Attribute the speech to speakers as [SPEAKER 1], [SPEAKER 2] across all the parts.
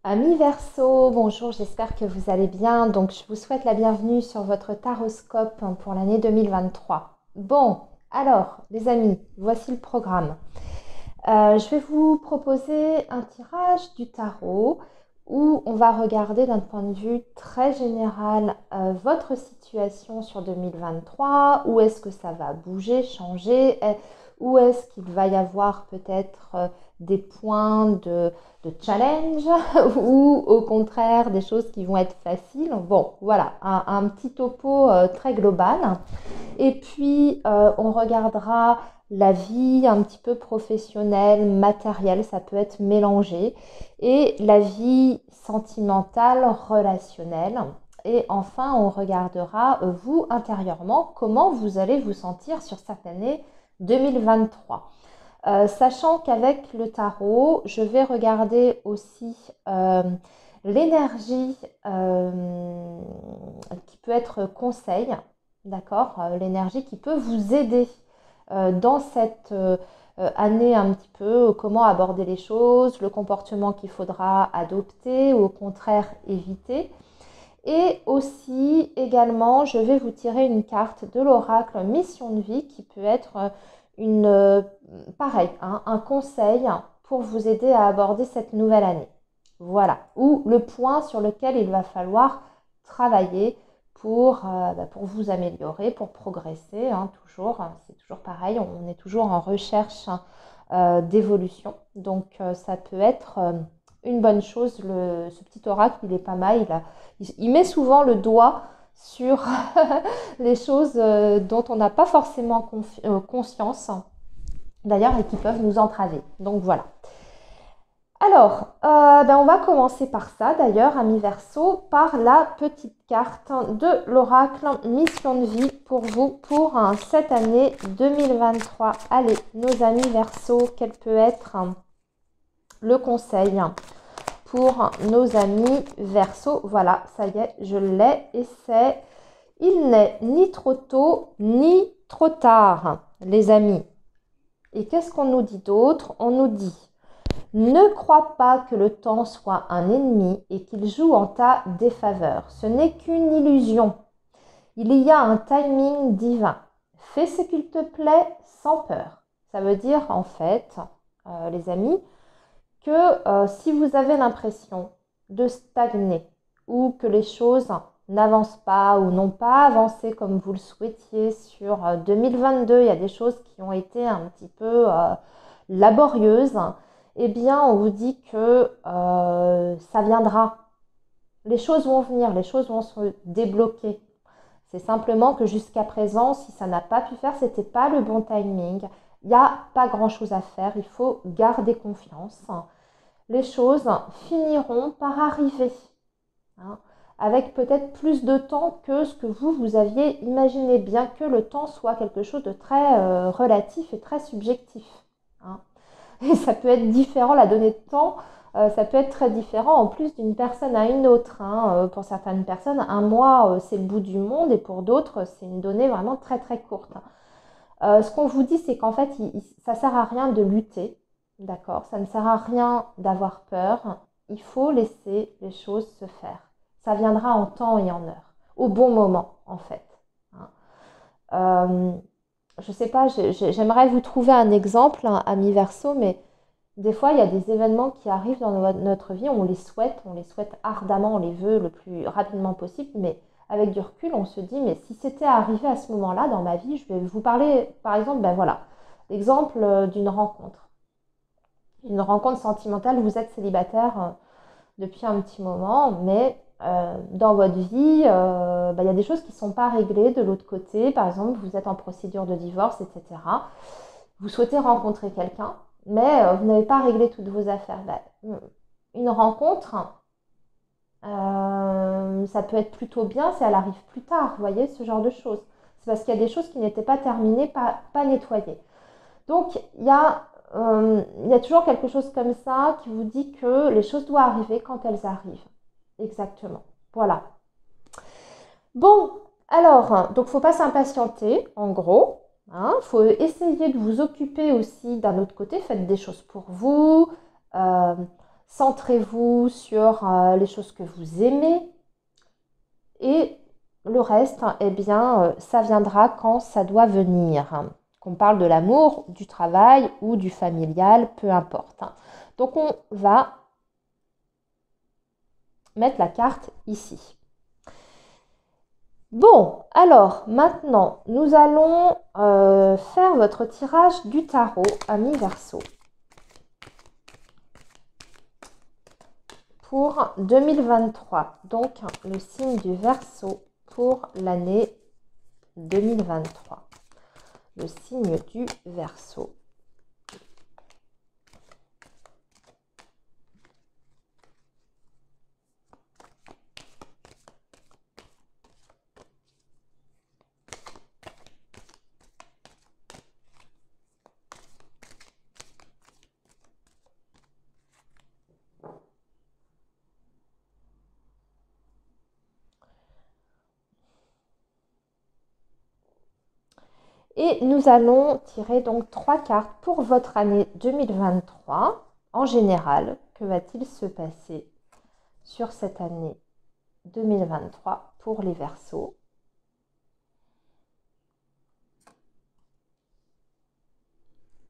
[SPEAKER 1] Amis Verseau, bonjour, j'espère que vous allez bien. Donc, je vous souhaite la bienvenue sur votre taroscope pour l'année 2023. Bon, alors, les amis, voici le programme. Je vais vous proposer un tirage du tarot où on va regarder d'un point de vue très général votre situation sur 2023, où est-ce que ça va bouger, changer, où est-ce qu'il va y avoir peut-être des points de challenge ou au contraire des choses qui vont être faciles. Bon, voilà, un petit topo très global. Et puis, on regardera la vie un petit peu professionnelle, matérielle, ça peut être mélangé, et la vie sentimentale, relationnelle. Et enfin, on regardera, vous, intérieurement, comment vous allez vous sentir sur cette année 2023. Sachant qu'avec le tarot, je vais regarder aussi l'énergie qui peut être conseil, d'accord, l'énergie qui peut vous aider dans cette année un petit peu, comment aborder les choses, le comportement qu'il faudra adopter ou au contraire éviter. Et aussi, également, je vais vous tirer une carte de l'oracle Mission de vie qui peut être pareil, hein, un conseil pour vous aider à aborder cette nouvelle année. Voilà, ou le point sur lequel il va falloir travailler pour vous améliorer, pour progresser, hein, toujours, c'est toujours pareil, on est toujours en recherche d'évolution. Donc ça peut être une bonne chose, ce petit oracle, il est pas mal, il met souvent le doigt sur les choses dont on n'a pas forcément conscience, d'ailleurs, et qui peuvent nous entraver. Donc voilà. Alors, on va commencer par ça, d'ailleurs, amis Verseau, par la petite carte de l'oracle Mission de vie pour vous pour cette année 2023. Allez, nos amis Verseau, quel peut être le conseil pour nos amis Verseau? Voilà, ça y est, je l'ai, et c'est « Il n'est ni trop tôt ni trop tard », les amis. Et qu'est-ce qu'on nous dit d'autre? On nous dit « Ne crois pas que le temps soit un ennemi et qu'il joue en ta défaveur. Ce n'est qu'une illusion. Il y a un timing divin. Fais ce qu'il te plaît sans peur. » Ça veut dire en fait, les amis, que si vous avez l'impression de stagner ou que les choses n'avancent pas ou n'ont pas avancé comme vous le souhaitiez sur 2022, il y a des choses qui ont été un petit peu laborieuses, eh bien on vous dit que ça viendra. Les choses vont venir, les choses vont se débloquer. C'est simplement que jusqu'à présent, si ça n'a pas pu faire, ce n'était pas le bon timing. Il n'y a pas grand-chose à faire, il faut garder confiance. Les choses finiront par arriver, hein, avec peut-être plus de temps que ce que vous aviez imaginé, bien que le temps soit quelque chose de très relatif et très subjectif, hein. Et ça peut être différent, la donnée de temps, ça peut être très différent en plus d'une personne à une autre, hein. Pour certaines personnes, un mois, c'est le bout du monde, et pour d'autres, c'est une donnée vraiment très très courte. Ce qu'on vous dit, c'est qu'en fait, ça ne sert à rien de lutter, d'accord? Ça ne sert à rien d'avoir peur. Il faut laisser les choses se faire. Ça viendra en temps et en heure, au bon moment, en fait, hein. Je ne sais pas, j'aimerais vous trouver un exemple, hein, ami Verseau, mais des fois, il y a des événements qui arrivent dans notre vie, on les souhaite ardemment, on les veut le plus rapidement possible, mais avec du recul, on se dit, mais si c'était arrivé à ce moment-là dans ma vie, je vais vous parler, par exemple, ben voilà, l'exemple d'une rencontre. Une rencontre sentimentale, vous êtes célibataire depuis un petit moment, mais dans votre vie, il y a des choses qui ne sont pas réglées de l'autre côté. Par exemple, vous êtes en procédure de divorce, etc. Vous souhaitez rencontrer quelqu'un, mais vous n'avez pas réglé toutes vos affaires. Une rencontre, ça peut être plutôt bien si elle arrive plus tard, vous voyez, ce genre de choses. C'est parce qu'il y a des choses qui n'étaient pas terminées, pas nettoyées. Donc, il y a toujours quelque chose comme ça qui vous dit que les choses doivent arriver quand elles arrivent. Exactement. Voilà. Bon, alors, donc faut pas s'impatienter, en gros. Hein, faut essayer de vous occuper aussi d'un autre côté. Faites des choses pour vous. Centrez-vous sur les choses que vous aimez et le reste, eh bien, ça viendra quand ça doit venir. Qu'on parle de l'amour, du travail ou du familial, peu importe. Donc, on va mettre la carte ici. Bon, alors maintenant, nous allons faire votre tirage du tarot, amis Verseau, pour 2023. Donc, le signe du Verseau pour l'année 2023. Le signe du Verseau. Et nous allons tirer donc 3 cartes pour votre année 2023. En général, que va-t-il se passer sur cette année 2023 pour les Verseaux?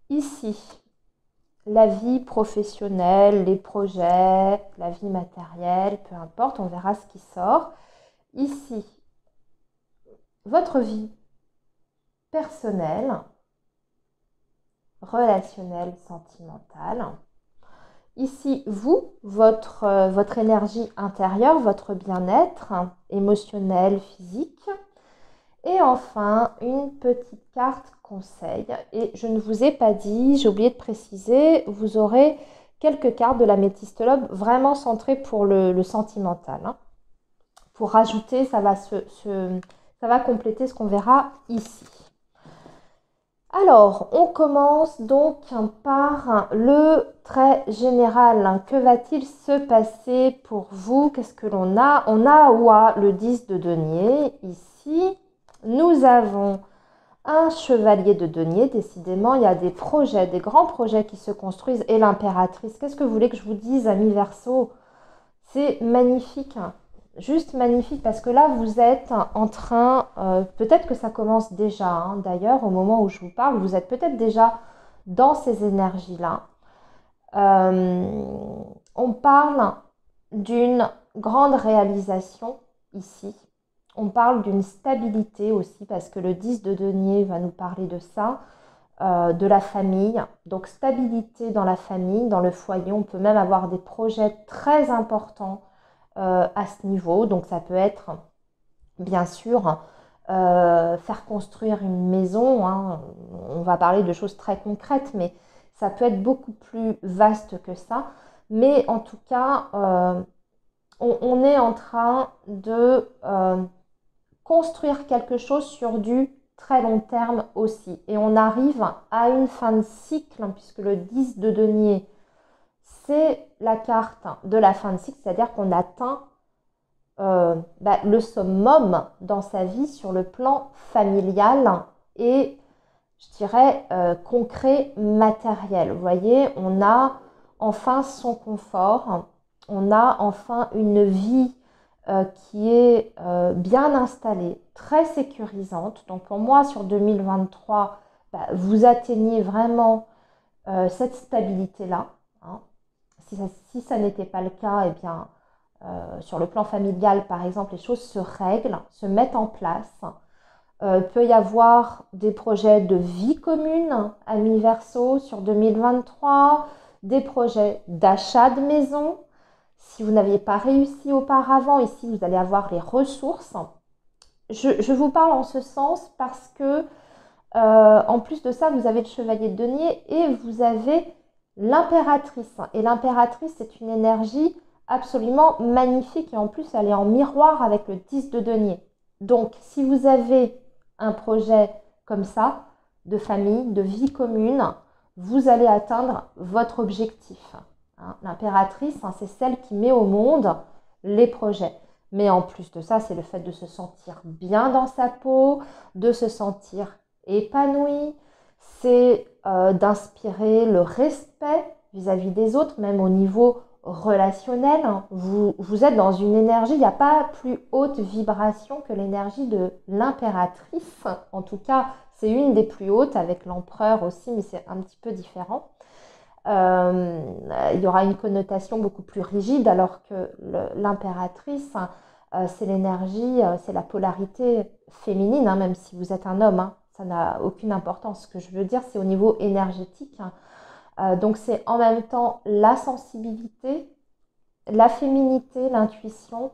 [SPEAKER 1] Ici, la vie professionnelle, les projets, la vie matérielle, peu importe, on verra ce qui sort. Ici, votre vie personnelle, relationnelle, sentimentale. Ici, vous, votre énergie intérieure, votre bien-être émotionnel, physique. Et enfin, une petite carte conseil. Et je ne vous ai pas dit, j'ai oublié de préciser, vous aurez quelques cartes de l'améthyste lobe vraiment centrées pour le sentimental. Pour rajouter, ça va compléter ce qu'on verra ici. Alors, on commence donc par le trait général. Que va-t-il se passer pour vous? Qu'est-ce que l'on a? On a le 10 de denier ici. Nous avons un chevalier de denier. Décidément, il y a des projets, des grands projets qui se construisent. Et l'impératrice, qu'est-ce que vous voulez que je vous dise, amis Verseau? C'est magnifique. Juste magnifique parce que là, vous êtes en train, peut-être que ça commence déjà, d'ailleurs, au moment où je vous parle, vous êtes peut-être déjà dans ces énergies-là. On parle d'une grande réalisation ici. On parle d'une stabilité aussi parce que le 10 de denier va nous parler de ça, de la famille. Donc stabilité dans la famille, dans le foyer. On peut même avoir des projets très importants à ce niveau. Donc ça peut être bien sûr faire construire une maison. On va parler de choses très concrètes, mais ça peut être beaucoup plus vaste que ça. Mais en tout cas, on est en train de construire quelque chose sur du très long terme aussi. Et on arrive à une fin de cycle, puisque le 10 de denier, c'est la carte de la fin de cycle, c'est-à-dire qu'on atteint le summum dans sa vie sur le plan familial et, je dirais, concret, matériel. Vous voyez, on a enfin son confort, on a enfin une vie qui est bien installée, très sécurisante. Donc pour moi, sur 2023, vous atteignez vraiment cette stabilité-là. Si ça n'était pas le cas, eh bien, sur le plan familial, par exemple, les choses se règlent, se mettent en place. Peut y avoir des projets de vie commune, amis Verseau, sur 2023, des projets d'achat de maison. Si vous n'aviez pas réussi auparavant, ici, vous allez avoir les ressources. Je vous parle en ce sens parce que, en plus de ça, vous avez le chevalier de denier et vous avez l'impératrice. Et l'impératrice, c'est une énergie absolument magnifique et en plus, elle est en miroir avec le 10 de denier. Donc, si vous avez un projet comme ça, de famille, de vie commune, vous allez atteindre votre objectif. L'impératrice, c'est celle qui met au monde les projets. Mais en plus de ça, c'est le fait de se sentir bien dans sa peau, de se sentir épanoui, c'est d'inspirer le respect vis-à-vis des autres, même au niveau relationnel, vous êtes dans une énergie, il n'y a pas plus haute vibration que l'énergie de l'impératrice. En tout cas, c'est une des plus hautes avec l'empereur aussi, mais c'est un petit peu différent. Il y aura une connotation beaucoup plus rigide, alors que l'impératrice, c'est l'énergie, c'est la polarité féminine, hein, même si vous êtes un homme, hein, ça n'a aucune importance. Ce que je veux dire, c'est au niveau énergétique. Donc c'est en même temps la sensibilité, la féminité, l'intuition,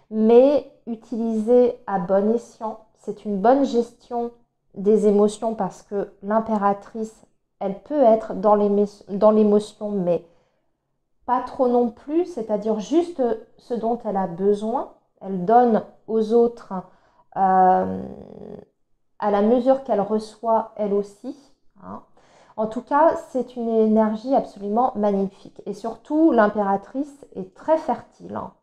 [SPEAKER 1] mais utilisée à bon escient. C'est une bonne gestion des émotions parce que l'impératrice, elle peut être dans l'émotion, mais pas trop non plus, c'est-à-dire juste ce dont elle a besoin. Elle donne aux autres à la mesure qu'elle reçoit elle aussi, hein. En tout cas, c'est une énergie absolument magnifique. Et surtout, l'impératrice est très fertile, hein.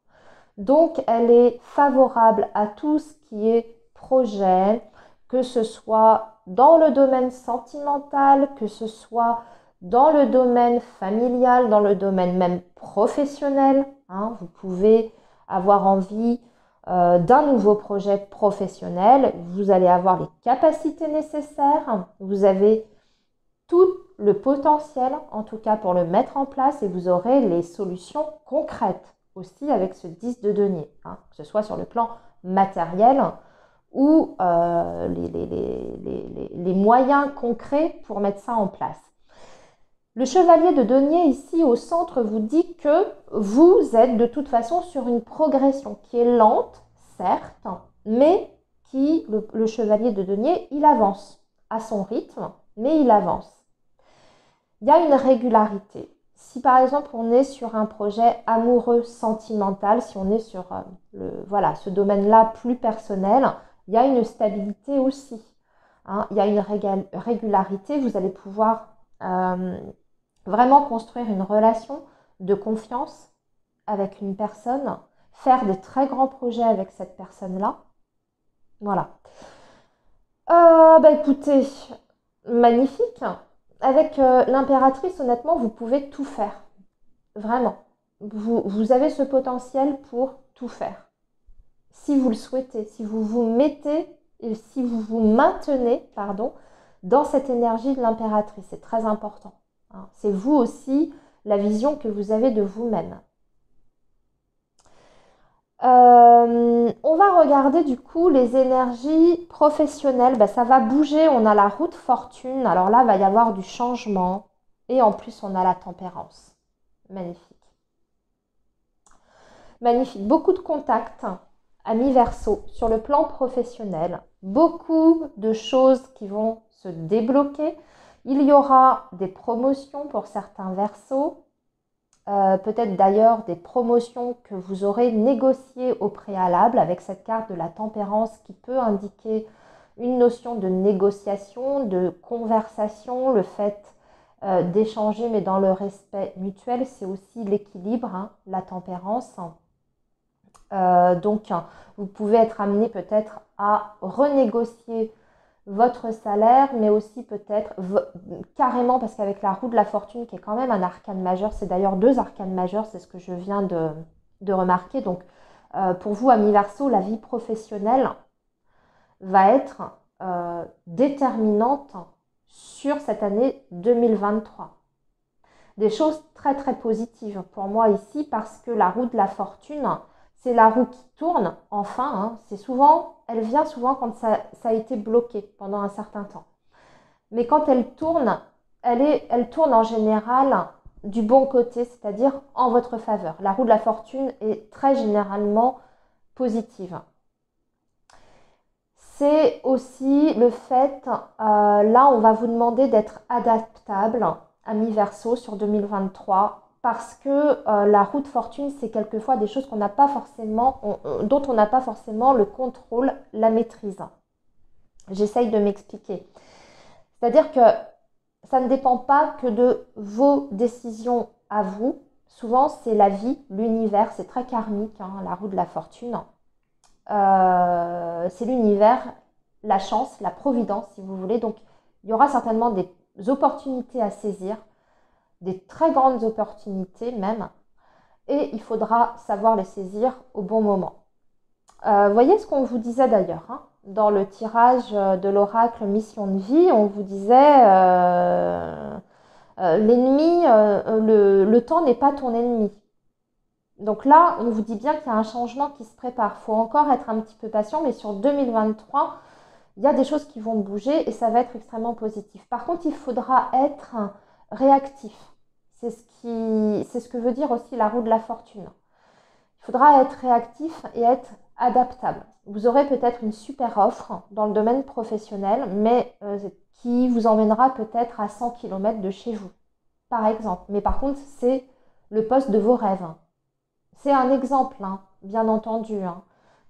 [SPEAKER 1] Donc, elle est favorable à tout ce qui est projet, que ce soit dans le domaine sentimental, que ce soit dans le domaine familial, dans le domaine même professionnel, hein. Vous pouvez avoir envie d'un nouveau projet professionnel. Vous allez avoir les capacités nécessaires. Vous avez tout le potentiel, en tout cas pour le mettre en place, et vous aurez les solutions concrètes aussi avec ce 10 de denier, hein, que ce soit sur le plan matériel ou les moyens concrets pour mettre ça en place. Le chevalier de denier ici au centre vous dit que vous êtes de toute façon sur une progression qui est lente, certes, mais qui, le chevalier de denier, il avance à son rythme, mais il avance. Il y a une régularité. Si par exemple on est sur un projet amoureux, sentimental, si on est sur ce domaine-là plus personnel, il y a une stabilité aussi, hein. Il y a une régularité, vous allez pouvoir vraiment construire une relation de confiance avec une personne, faire de très grands projets avec cette personne-là. Voilà. Écoutez, magnifique. Avec l'impératrice, honnêtement, vous pouvez tout faire. Vraiment. Vous avez ce potentiel pour tout faire. Si vous le souhaitez, si vous vous mettez et si vous vous maintenez, dans cette énergie de l'impératrice, c'est très important, hein. C'est vous aussi, la vision que vous avez de vous-même. On va regarder du coup les énergies professionnelles. Ça va bouger, on a la roue de fortune. Alors là, il va y avoir du changement. Et en plus, on a la tempérance. Magnifique. Magnifique. Beaucoup de contacts, amis Verseau, sur le plan professionnel. Beaucoup de choses qui vont se débloquer. Il y aura des promotions pour certains Verseaux. Peut-être d'ailleurs des promotions que vous aurez négociées au préalable avec cette carte de la tempérance qui peut indiquer une notion de négociation, de conversation, le fait d'échanger mais dans le respect mutuel, c'est aussi l'équilibre, hein, la tempérance. Donc vous pouvez être amené peut-être à renégocier votre salaire, mais aussi peut-être carrément, parce qu'avec la roue de la fortune, qui est quand même un arcane majeur, c'est d'ailleurs 2 arcanes majeurs, c'est ce que je viens de remarquer. Donc, pour vous, amis Verseau, la vie professionnelle va être déterminante sur cette année 2023. Des choses très très positives pour moi ici, parce que la roue de la fortune, c'est la roue qui tourne, enfin, hein. Elle vient souvent quand ça a été bloqué pendant un certain temps. Mais quand elle tourne, elle tourne en général du bon côté, c'est-à-dire en votre faveur. La roue de la fortune est très généralement positive. C'est aussi le fait, là on va vous demander d'être adaptable, amis Verseau, sur 2023. Parce que la roue de fortune, c'est quelquefois des choses dont on n'a pas forcément le contrôle, la maîtrise. J'essaye de m'expliquer. C'est-à-dire que ça ne dépend pas que de vos décisions à vous. Souvent, c'est la vie, l'univers, c'est très karmique, hein, la roue de la fortune. C'est l'univers, la chance, la providence, si vous voulez. Donc, il y aura certainement des opportunités à saisir, des très grandes opportunités même, et il faudra savoir les saisir au bon moment. Voyez ce qu'on vous disait d'ailleurs, hein, dans le tirage de l'oracle Mission de vie, on vous disait l'ennemi, le temps n'est pas ton ennemi. Donc là, on vous dit bien qu'il y a un changement qui se prépare. Il faut encore être un petit peu patient, mais sur 2023, il y a des choses qui vont bouger et ça va être extrêmement positif. Par contre, il faudra être réactif. C'est ce que veut dire aussi la roue de la fortune. Il faudra être réactif et être adaptable. Vous aurez peut-être une super offre dans le domaine professionnel, mais qui vous emmènera peut-être à 100 km de chez vous, par exemple. Mais par contre, c'est le poste de vos rêves. C'est un exemple, hein, bien entendu. Hein.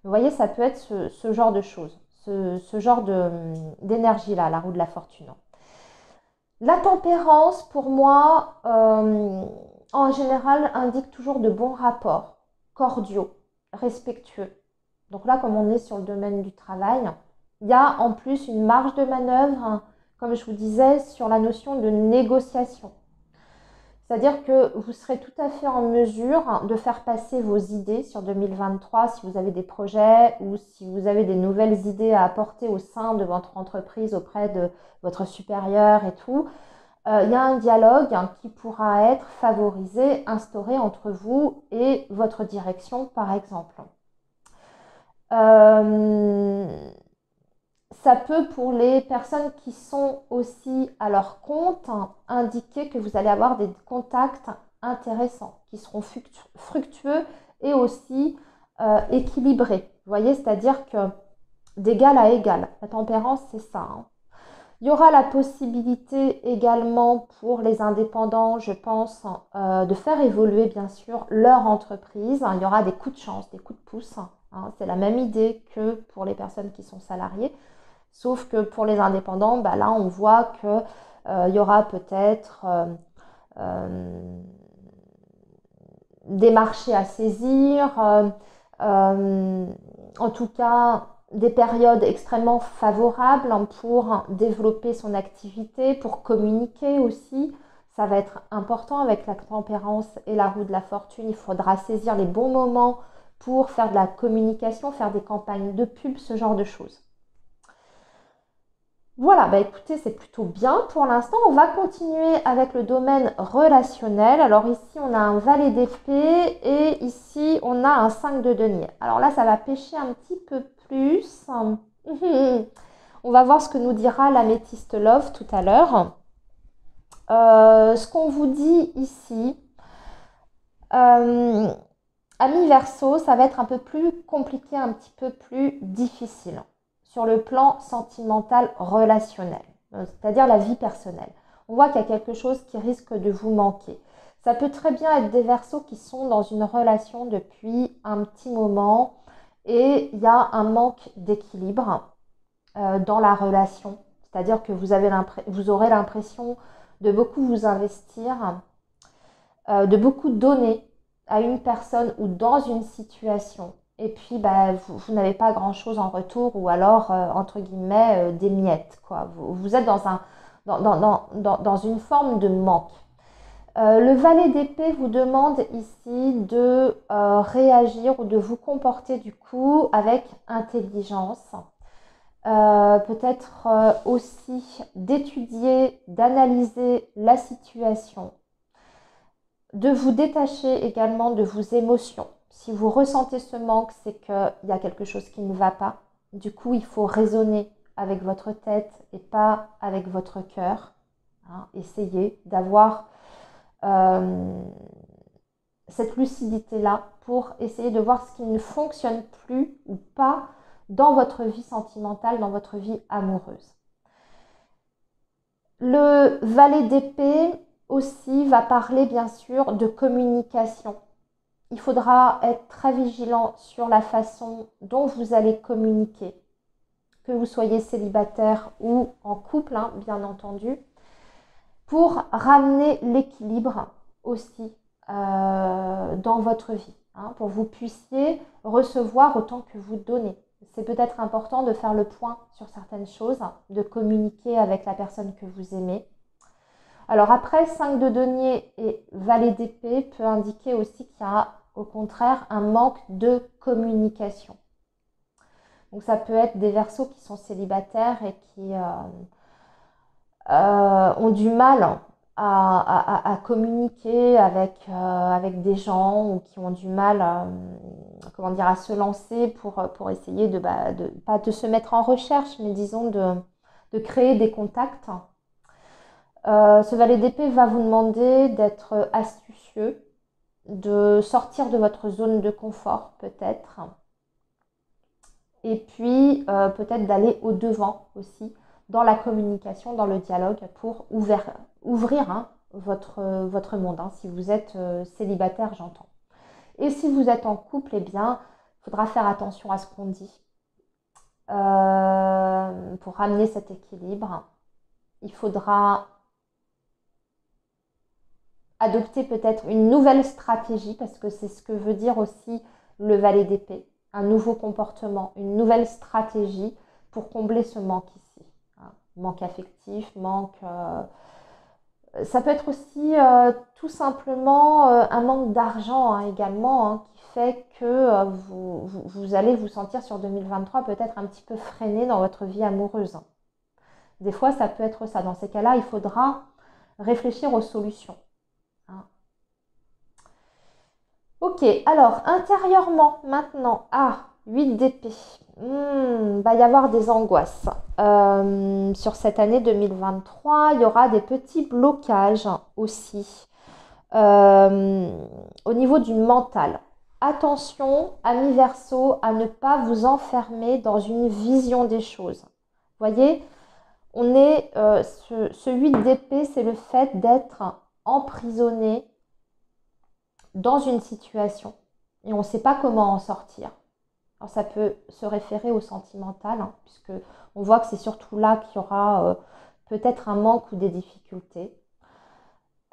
[SPEAKER 1] Vous voyez, ça peut être ce genre de choses, ce genre d'énergie-là, la roue de la fortune. La tempérance, pour moi, en général, indique toujours de bons rapports, cordiaux, respectueux. Donc là, comme on est sur le domaine du travail, il y a en plus une marge de manœuvre, hein, comme je vous disais, sur la notion de négociation. C'est-à-dire que vous serez tout à fait en mesure de faire passer vos idées sur 2023 si vous avez des projets ou si vous avez des nouvelles idées à apporter au sein de votre entreprise auprès de votre supérieur et tout. Il y a un dialogue qui pourra être favorisé, instauré entre vous et votre direction, par exemple. Ça peut, pour les personnes qui sont aussi à leur compte, indiquer que vous allez avoir des contacts intéressants, qui seront fructueux et aussi équilibrés. Vous voyez, c'est-à-dire que d'égal à égal. La tempérance, c'est ça. Hein. Il y aura la possibilité également pour les indépendants, je pense, de faire évoluer bien sûr leur entreprise. Il y aura des coups de chance, des coups de pouce. Hein. C'est la même idée que pour les personnes qui sont salariées. Sauf que pour les indépendants, bah là, on voit qu'il y aura peut-être des marchés à saisir, en tout cas des périodes extrêmement favorables pour développer son activité, pour communiquer aussi. Ça va être important avec la tempérance et la roue de la fortune. Il faudra saisir les bons moments pour faire de la communication, faire des campagnes de pub, ce genre de choses. Voilà, bah écoutez, c'est plutôt bien pour l'instant. On va continuer avec le domaine relationnel. Alors ici, on a un valet d'épée et ici, on a un 5 de denier. Alors là, ça va pêcher un petit peu plus. On va voir ce que nous dira l'améthyste Love tout à l'heure. Ce qu'on vous dit ici, ami Verseau, ça va être un peu plus compliqué, un petit peu plus difficile sur le plan sentimental relationnel, c'est-à-dire la vie personnelle. On voit qu'il y a quelque chose qui risque de vous manquer. Ça peut très bien être des Verseaux qui sont dans une relation depuis un petit moment et il y a un manque d'équilibre dans la relation. C'est-à-dire que vous aurez l'impression de beaucoup vous investir, de beaucoup donner à une personne ou dans une situation. Et puis, bah, vous n'avez pas grand-chose en retour ou alors, entre guillemets, des miettes. Quoi. Vous êtes dans une forme de manque. Le valet d'épée vous demande ici de réagir ou de vous comporter du coup avec intelligence. Peut-être aussi d'étudier, d'analyser la situation, de vous détacher également de vos émotions. Si vous ressentez ce manque, c'est qu'il y a quelque chose qui ne va pas. Du coup, il faut raisonner avec votre tête et pas avec votre cœur. Hein. Essayez d'avoir cette lucidité-là pour essayer de voir ce qui ne fonctionne plus ou pas dans votre vie sentimentale, dans votre vie amoureuse. Le valet d'épée aussi va parler bien sûr de communication. Il faudra être très vigilant sur la façon dont vous allez communiquer, que vous soyez célibataire ou en couple, hein, bien entendu, pour ramener l'équilibre aussi dans votre vie, hein, pour que vous puissiez recevoir autant que vous donnez. C'est peut-être important de faire le point sur certaines choses, de communiquer avec la personne que vous aimez. Alors après, 5 de denier et valet d'épée peut indiquer aussi qu'il y a au contraire un manque de communication. Donc ça peut être des Verseaux qui sont célibataires et qui ont du mal à communiquer avec des gens, ou qui ont du mal comment dire, à se lancer pour essayer pas de se mettre en recherche, mais disons de créer des contacts. Ce valet d'épée va vous demander d'être astucieux, de sortir de votre zone de confort peut-être, et puis peut-être d'aller au-devant aussi dans la communication, dans le dialogue, pour ouvrir votre monde, hein, si vous êtes célibataire, j'entends. Et si vous êtes en couple, eh bien, il faudra faire attention à ce qu'on dit pour ramener cet équilibre. Il faudra adopter peut-être une nouvelle stratégie, parce que c'est ce que veut dire aussi le valet d'épée. Un nouveau comportement, une nouvelle stratégie pour combler ce manque ici. Manque affectif, manque... ça peut être aussi tout simplement un manque d'argent également, hein, qui fait que vous allez vous sentir sur 2023 peut-être un petit peu freiné dans votre vie amoureuse. Des fois, ça peut être ça. Dans ces cas-là, il faudra réfléchir aux solutions. Ok, alors intérieurement maintenant, 8 d'épée, va y avoir des angoisses. Sur cette année 2023, il y aura des petits blocages aussi au niveau du mental. Attention, amis Verseau, à ne pas vous enfermer dans une vision des choses. Voyez, on est, ce 8 d'épée, c'est le fait d'être emprisonné dans une situation et on ne sait pas comment en sortir. Alors ça peut se référer au sentimental, hein, puisque on voit que c'est surtout là qu'il y aura peut-être un manque ou des difficultés.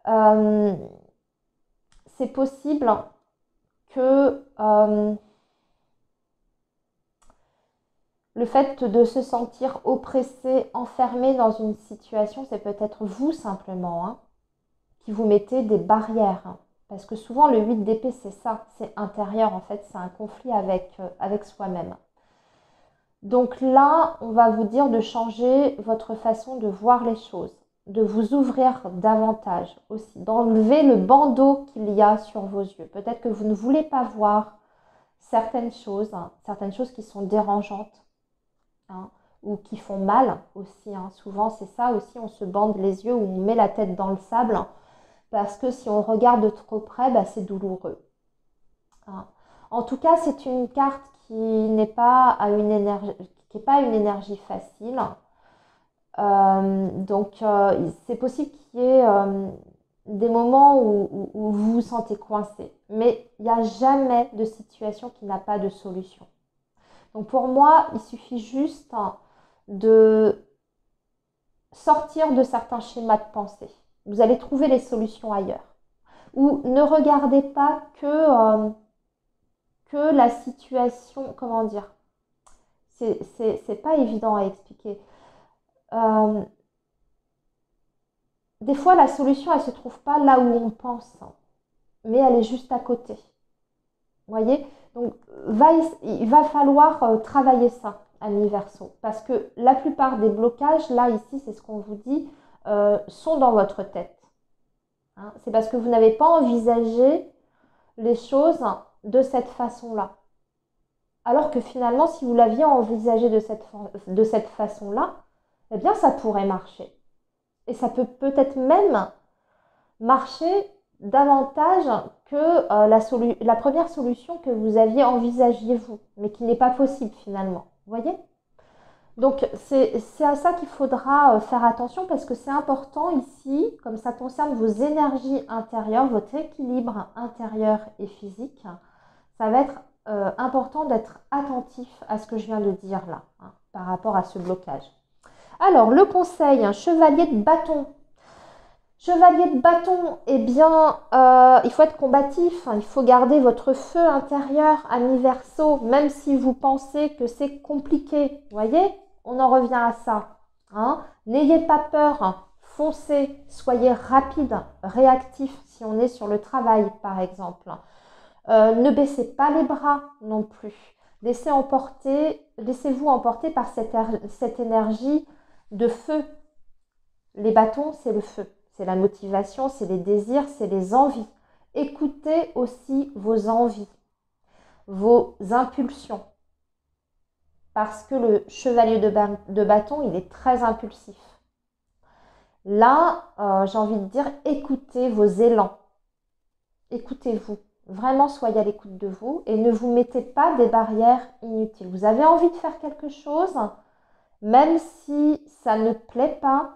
[SPEAKER 1] C'est possible que le fait de se sentir oppressé, enfermé dans une situation, c'est peut-être vous simplement, hein, qui vous mettez des barrières. Hein. Parce que souvent, le 8 d'épée, c'est ça, c'est intérieur en fait, c'est un conflit avec soi-même. Donc là, on va vous dire de changer votre façon de voir les choses, de vous ouvrir davantage aussi, d'enlever le bandeau qu'il y a sur vos yeux. Peut-être que vous ne voulez pas voir certaines choses qui sont dérangeantes, hein, ou qui font mal aussi. Hein. Souvent, c'est ça aussi, on se bande les yeux ou on met la tête dans le sable. Parce que si on regarde trop près, c'est douloureux. Hein. En tout cas, c'est une carte qui n'est pas une énergie facile. Donc, c'est possible qu'il y ait des moments où vous vous sentez coincé. Mais il n'y a jamais de situation qui n'a pas de solution. Donc, pour moi, il suffit juste de sortir de certains schémas de pensée. Vous allez trouver les solutions ailleurs. Ou ne regardez pas que la situation, comment dire, c'est pas évident à expliquer. Des fois, la solution, elle se trouve pas là où on pense, hein, mais elle est juste à côté. Vous voyez? Donc, il va falloir travailler ça, amis Verseau, parce que la plupart des blocages, là, ici, c'est ce qu'on vous dit, sont dans votre tête. Hein, c'est parce que vous n'avez pas envisagé les choses de cette façon-là. Alors que finalement, si vous l'aviez envisagé de cette façon-là, eh bien, ça pourrait marcher. Et ça peut peut-être même marcher davantage que la première solution que vous aviez envisagée vous, mais qui n'est pas possible finalement. Vous voyez? Donc, c'est à ça qu'il faudra faire attention, parce que c'est important ici, comme ça concerne vos énergies intérieures, votre équilibre intérieur et physique. Ça va être important d'être attentif à ce que je viens de dire là, hein, par rapport à ce blocage. Alors, le conseil, chevalier de bâton. Chevalier de bâton, eh bien, il faut être combatif, hein, il faut garder votre feu intérieur, ami Verseau, même si vous pensez que c'est compliqué. Vous voyez, on en revient à ça. Hein. N'ayez pas peur, foncez, soyez rapide, réactif si on est sur le travail par exemple. Ne baissez pas les bras non plus. Laissez-vous emporter par cette énergie de feu. Les bâtons, c'est le feu, c'est la motivation, c'est les désirs, c'est les envies. Écoutez aussi vos envies, vos impulsions. Parce que le chevalier de bâton, il est très impulsif. Là, j'ai envie de dire, écoutez vos élans. Écoutez-vous. Vraiment, soyez à l'écoute de vous et ne vous mettez pas des barrières inutiles. Vous avez envie de faire quelque chose, même si ça ne plaît pas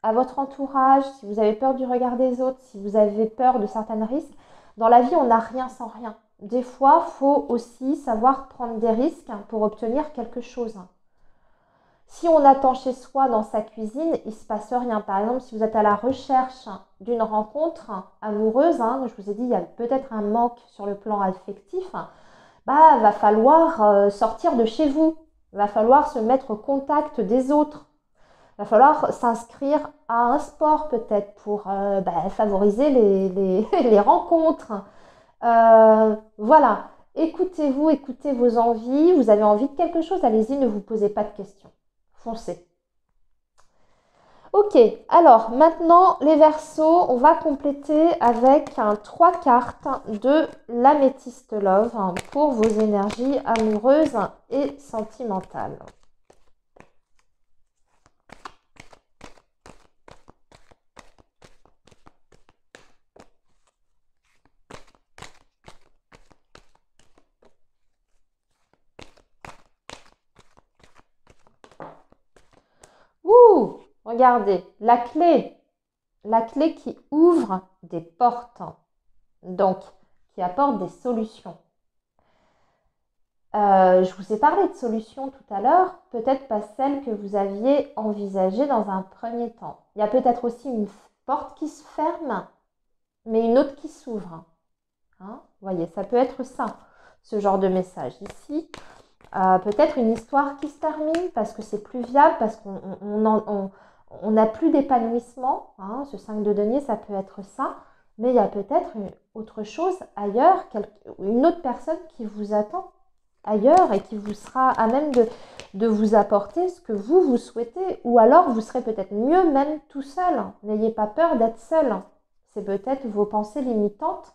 [SPEAKER 1] à votre entourage, si vous avez peur du regard des autres, si vous avez peur de certains risques. Dans la vie, on n'a rien sans rien. Des fois, il faut aussi savoir prendre des risques pour obtenir quelque chose. Si on attend chez soi dans sa cuisine, il ne se passe rien. Par exemple, si vous êtes à la recherche d'une rencontre amoureuse, je vous ai dit, il y a peut-être un manque sur le plan affectif, va falloir sortir de chez vous. Il va falloir se mettre au contact des autres. Il va falloir s'inscrire à un sport peut-être pour favoriser les rencontres. Voilà, écoutez-vous, écoutez vos envies. Vous avez envie de quelque chose, allez-y, ne vous posez pas de questions. Foncez. Ok, alors maintenant les Verseaux, on va compléter avec 3 cartes de l'améthyste Love pour vos énergies amoureuses et sentimentales. Ouh, regardez, la clé qui ouvre des portes, donc qui apporte des solutions. Je vous ai parlé de solutions tout à l'heure, peut-être pas celle que vous aviez envisagée dans un premier temps. Il y a peut-être aussi une porte qui se ferme, mais une autre qui s'ouvre. Vous voyez, ça peut être ça, ce genre de message ici. Peut-être une histoire qui se termine parce que c'est plus viable, parce qu'on n'a plus d'épanouissement. Ce 5 de denier, ça peut être ça. Mais il y a peut-être autre chose ailleurs, une autre personne qui vous attend ailleurs et qui vous sera à même de vous apporter ce que vous souhaitez. Ou alors, vous serez peut-être mieux même tout seul. N'ayez pas peur d'être seul. C'est peut-être vos pensées limitantes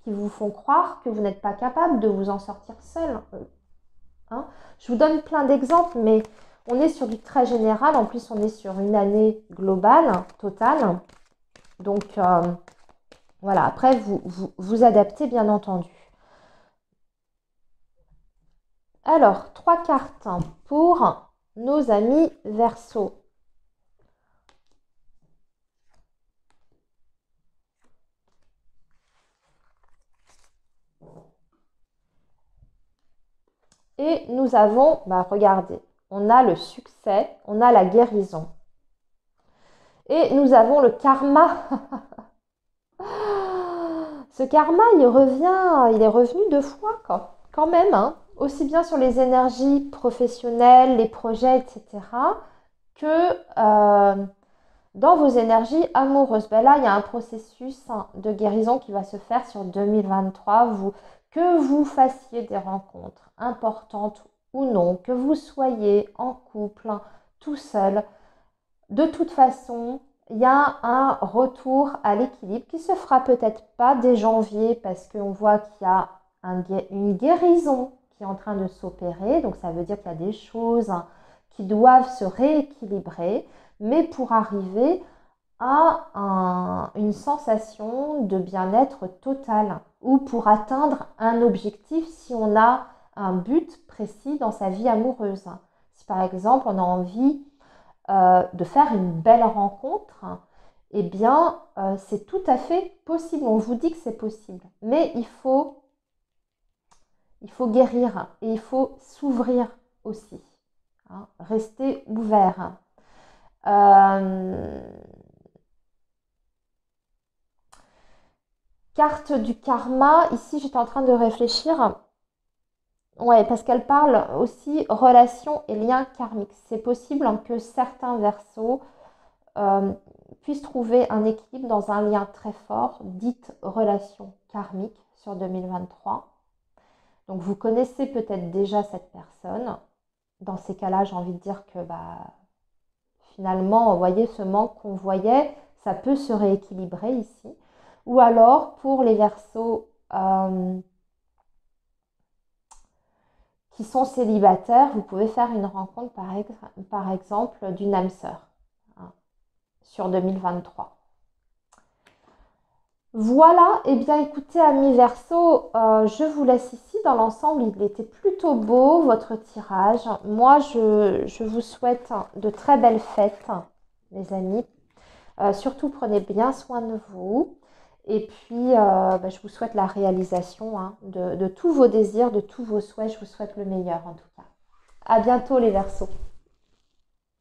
[SPEAKER 1] qui vous font croire que vous n'êtes pas capable de vous en sortir seul. Je vous donne plein d'exemples, mais on est sur du très général. En plus, on est sur une année globale, totale. Donc, voilà. Après, vous adaptez, bien entendu. Alors, 3 cartes pour nos amis Verseaux. Et nous avons, regardez, on a le succès, on a la guérison. Et nous avons le karma. Ce karma, il est revenu 2 fois quand même, aussi bien sur les énergies professionnelles, les projets, etc., que dans vos énergies amoureuses. Là, il y a un processus de guérison qui va se faire sur 2023. Que vous fassiez des rencontres importantes ou non, que vous soyez en couple, tout seul, de toute façon, il y a un retour à l'équilibre qui se fera peut-être pas dès janvier parce qu'on voit qu'il y a une guérison qui est en train de s'opérer. Donc, ça veut dire qu'il y a des choses qui doivent se rééquilibrer. Mais pour arriver à une sensation de bien-être total ou pour atteindre un objectif si on a un but précis dans sa vie amoureuse. Si par exemple on a envie de faire une belle rencontre, eh bien c'est tout à fait possible. On vous dit que c'est possible, mais il faut guérir et il faut s'ouvrir aussi. Rester ouvert. Carte du karma, ici j'étais en train de réfléchir. Ouais, parce qu'elle parle aussi relations et liens karmiques. C'est possible que certains Verseaux puissent trouver un équilibre dans un lien très fort, dite relation karmique sur 2023. Donc vous connaissez peut-être déjà cette personne. Dans ces cas-là, j'ai envie de dire que finalement, vous voyez, ce manque qu'on voyait, ça peut se rééquilibrer ici. Ou alors, pour les Verseaux qui sont célibataires, vous pouvez faire une rencontre, par exemple, d'une âme sœur sur 2023. Voilà, et bien écoutez, amis Verseaux, je vous laisse ici. Dans l'ensemble, il était plutôt beau, votre tirage. Moi, je vous souhaite de très belles fêtes, les amis. Surtout, prenez bien soin de vous. Et puis, je vous souhaite la réalisation de tous vos désirs, de tous vos souhaits. Je vous souhaite le meilleur, en tout cas. À bientôt, les Verseaux.